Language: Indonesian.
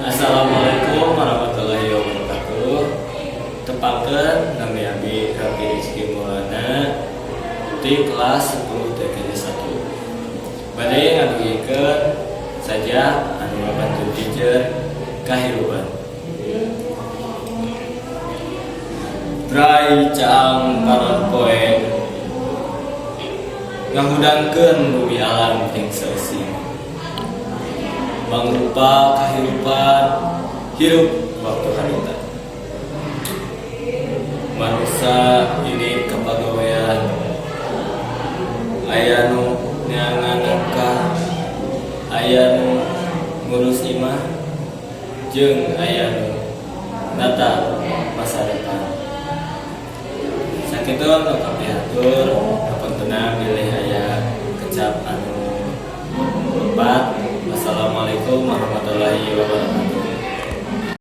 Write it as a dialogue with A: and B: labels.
A: Assalamualaikum warahmatullahi wabarakatuh. Tepatkan nami abi Rafi Rizky Maulana di kelas 10 TKJ 1. Badai ngaduikeun saja anu ngabantu teacher kahirupan. Trai caang panon poe ngahudangkeun bumi alam jeung saeusi. Mangrupa kahirupan hirup waktu harita. Manusia ini kepagawean aya nu neangan nafkah, aya nu ngurus imah, jeung aya nu nata masa depan. Sakitu nu kapiatur hapuntenna bilih aya kecap anu 4. Wassalamualaikum warahmatullahi wabarakatuh.